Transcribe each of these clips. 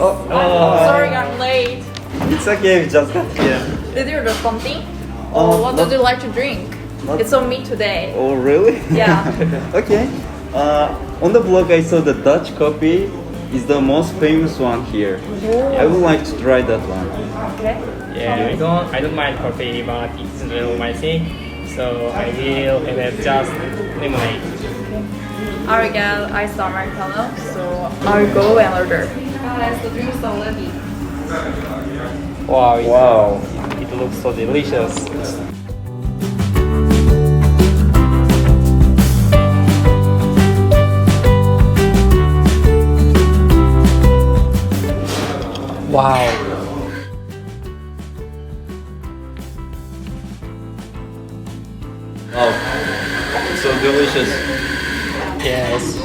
Sorry, I'm late. It's okay, we just got here. Did you do something? Or what not- would you like to drink? not- It's on me today. Oh, really? Yeah. Okay. On the blog, I saw the Dutch coffee is the most famous one here. I would like to try that one. Okay. Yeah, I don't mind coffee, but it's not my thing. So I will have just lemonade. I'll get iced americano, so I'll go and order. Guys, the drinks are ready. Wow, Wow. it looks so delicious. Wow. Wow. So delicious. Yes.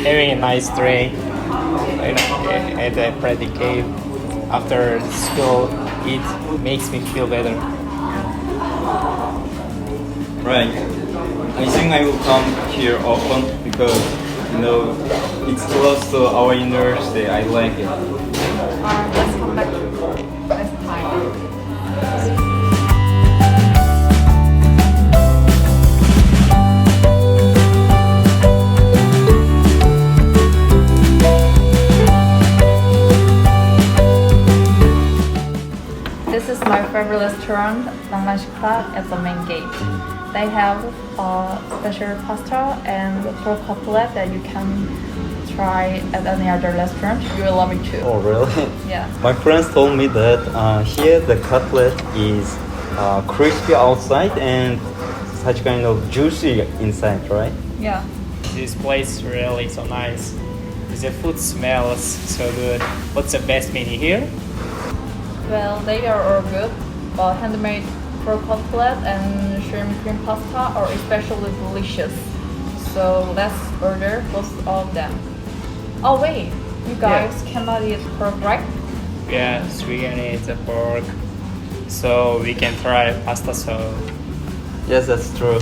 Having a nice drink at a pretty cave after school, it makes me feel better. Right. I think I will come here often because it's close to our university. I like it. Let's come back next time. This is my favorite restaurant, 낭만식탁, at the main gate. They have special pasta and pork cutlet that you can try at any other restaurant. You will love it too. Oh, really? Yeah. My friends told me that here the cutlet is crispy outside and such kind of juicy inside, right? Yeah. This place really so nice. The food smells so good. What's the best menu here? Well, they are all good, but handmade pork cutlet and shrimp cream pasta are especially delicious. So let's order both of them. Oh wait, you guys cannot eat pork, right? Yes, we can eat the pork. So we can try pasta so. Yes, that's true.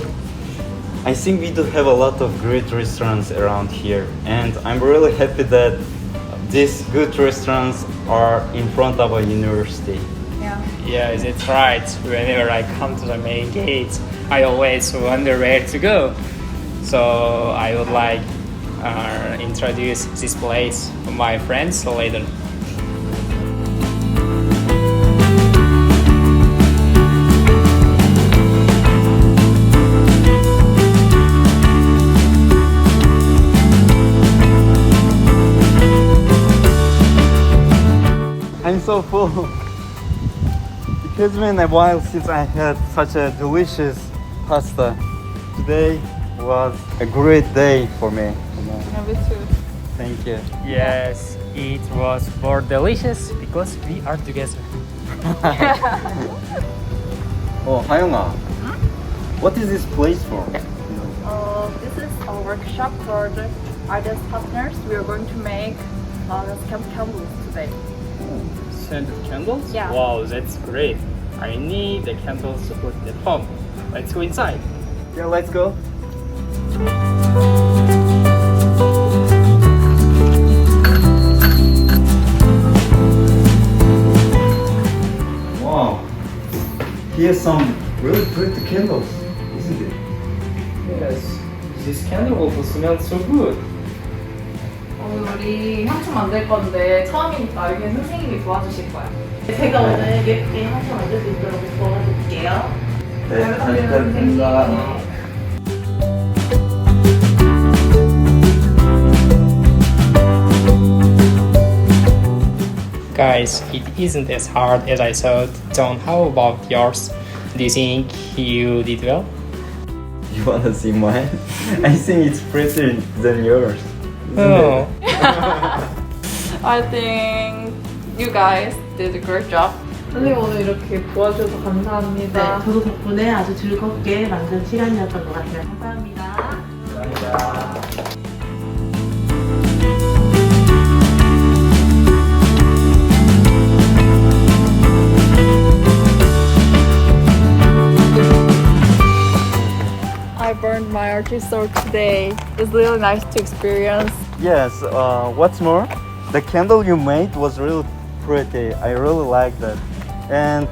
I think we do have a lot of great restaurants around here, and I'm really happy that these good restaurants are in front of a university. Yeah. Yeah, that's right. Whenever I come to the main gate, I always wonder where to go. So I would like introduce this place to my friends later. I'm so full. It has been a while since I had such a delicious pasta. Today was a great day for me. Yeah, me too. Thank you. Yes, it was more delicious because we are together. Oh, Hayoung-ah. What is this place for? This is a workshop for the Partners. We are going to make candles today. Scented candles? Yeah. Wow, that's great. I need the candles to put at home. Let's go inside. Yeah, let's go. Wow. Here's some really pretty candles, isn't it? Yes, this candle also smells so good. 우리 향초 만들 건데 처음이니까 여기는 선생님이 도와주실 거야. 제가 오늘 예쁘게 향수 만들 수 있도록 도와드릴게요. 네, 잘 부탁드립니다. Guys, it isn't as hard as I thought. John, how about yours? Do you think you did well? You wanna see mine? I think it's prettier than yours. Oh. I think you guys did a great job. 선생님 오늘 이렇게 도와주셔서 네, 감사합니다. 저도 덕분에 아주 즐겁게 만든 시간이었던 것 같아요. 감사합니다. I burned my artist sword today. It's really nice to experience. Yes, what's more? The candle you made was really pretty. I really like that. And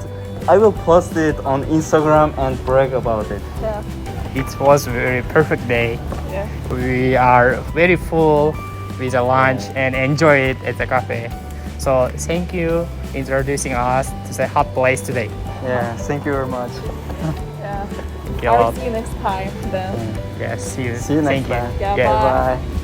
I will post it on Instagram and brag about it. Yeah. It was a very perfect day. Yeah. We are very full with the lunch and enjoy it at the cafe. So thank you introducing us to the hot place today. Yeah, thank you very much. Yeah. Thank you I'll all. see you next time then. Yeah, see you. See you next Thank you. time. Yeah, Yeah, bye. Bye.